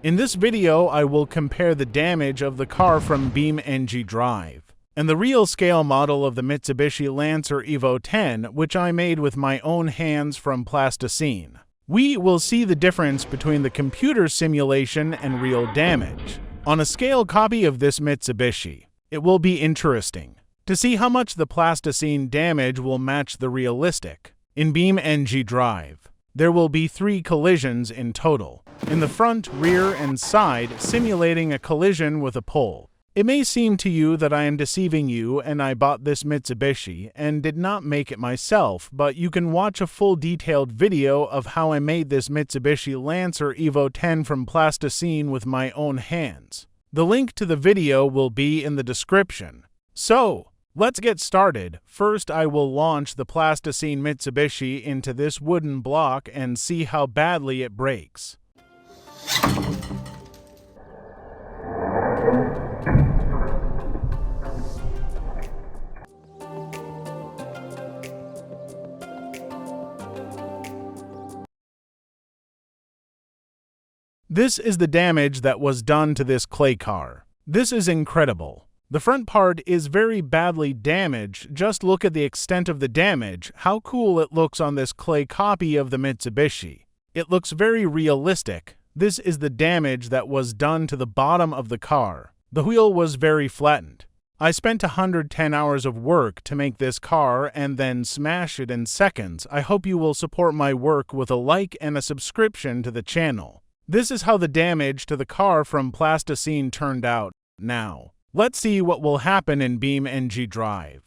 In this video, I will compare the damage of the car from BeamNG Drive and the real scale model of the Mitsubishi Lancer Evo 10, which I made with my own hands from plasticine. We will see the difference between the computer simulation and real damage. On a scale copy of this Mitsubishi, it will be interesting to see how much the plasticine damage will match the realistic. In BeamNG Drive, there will be 3 collisions in total, in the front, rear, and side, simulating a collision with a pole. It may seem to you that I am deceiving you and I bought this Mitsubishi and did not make it myself, but you can watch a full detailed video of how I made this Mitsubishi Lancer Evo 10 from plasticine with my own hands. The link to the video will be in the description. So, let's get started. First, I will launch the plasticine Mitsubishi into this wooden block and see how badly it breaks. This is the damage that was done to this clay car. This is incredible. The front part is very badly damaged. Just look at the extent of the damage, how cool it looks on this clay copy of the Mitsubishi. It looks very realistic. This is the damage that was done to the bottom of the car. The wheel was very flattened. I spent 110 hours of work to make this car and then smash it in seconds. I hope you will support my work with a like and a subscription to the channel. This is how the damage to the car from plasticine turned out. Now, let's see what will happen in BeamNG Drive.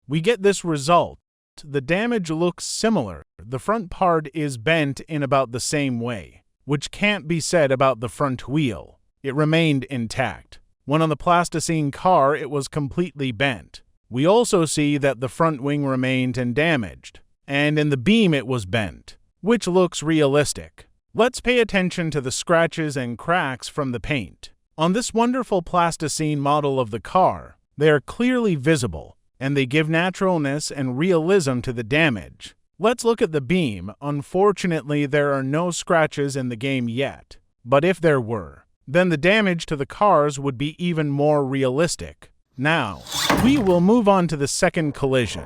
We get this result. The damage looks similar. The front part is bent in about the same way, which can't be said about the front wheel. It remained intact. When on the plasticine car, it was completely bent. We also see that the front wing remained undamaged, and in the Beam it was bent, which looks realistic. Let's pay attention to the scratches and cracks from the paint. On this wonderful plasticine model of the car, they are clearly visible, and they give naturalness and realism to the damage. Let's look at the Beam. Unfortunately, there are no scratches in the game yet, but if there were, then the damage to the cars would be even more realistic. Now, we will move on to the second collision.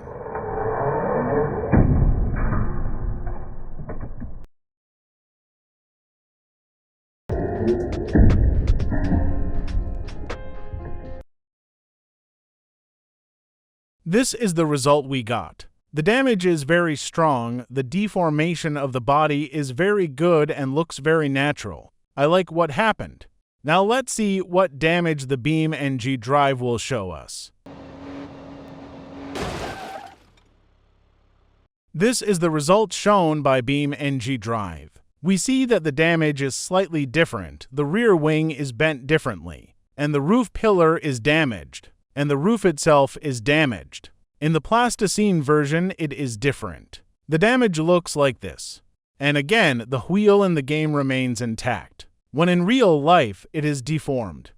This is the result we got. The damage is very strong, the deformation of the body is very good and looks very natural. I like what happened. Now let's see what damage the BeamNG Drive will show us. This is the result shown by BeamNG Drive. We see that the damage is slightly different. The rear wing is bent differently, and the roof pillar is damaged, and the roof itself is damaged. In the plasticine version, it is different. The damage looks like this. And again, the wheel in the game remains intact, when in real life, it is deformed.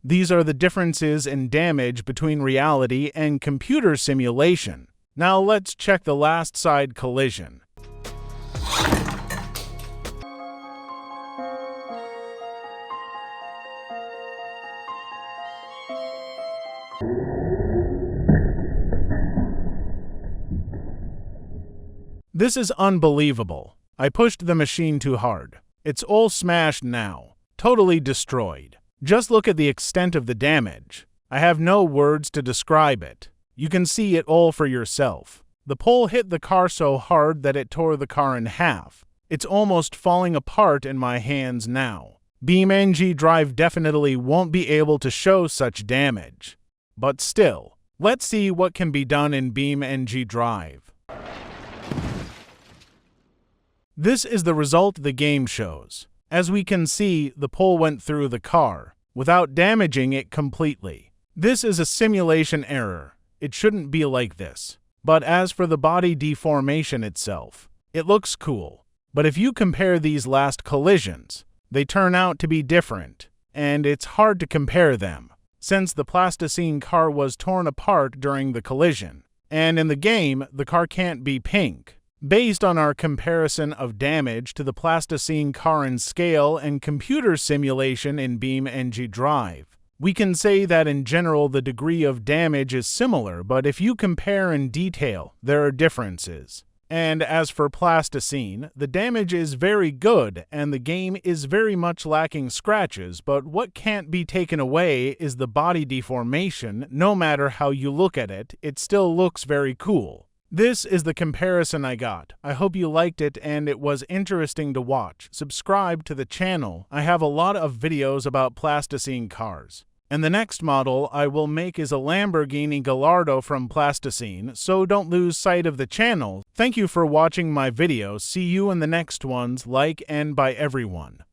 These are the differences in damage between reality and computer simulation. Now let's check the last side collision. This is unbelievable. I pushed the machine too hard. It's all smashed now, totally destroyed. Just look at the extent of the damage. I have no words to describe it. You can see it all for yourself. The pole hit the car so hard that it tore the car in half. It's almost falling apart in my hands now. BeamNG Drive definitely won't be able to show such damage. But still, let's see what can be done in BeamNG Drive. This is the result the game shows. As we can see, the pole went through the car, without damaging it completely. This is a simulation error. It shouldn't be like this. But as for the body deformation itself, it looks cool. But if you compare these last collisions, they turn out to be different, and it's hard to compare them, since the plasticine car was torn apart during the collision. And in the game, the car can't be pink. Based on our comparison of damage to the plasticine car in scale and computer simulation in BeamNG Drive, we can say that in general the degree of damage is similar, but if you compare in detail, there are differences. And as for plasticine, the damage is very good and the game is very much lacking scratches, but what can't be taken away is the body deformation. No matter how you look at it, it still looks very cool. This is the comparison I got. I hope you liked it and it was interesting to watch. Subscribe to the channel. I have a lot of videos about plasticine cars. And the next model I will make is a Lamborghini Gallardo from plasticine, so don't lose sight of the channel. Thank you for watching my videos. See you in the next ones. Like and by everyone.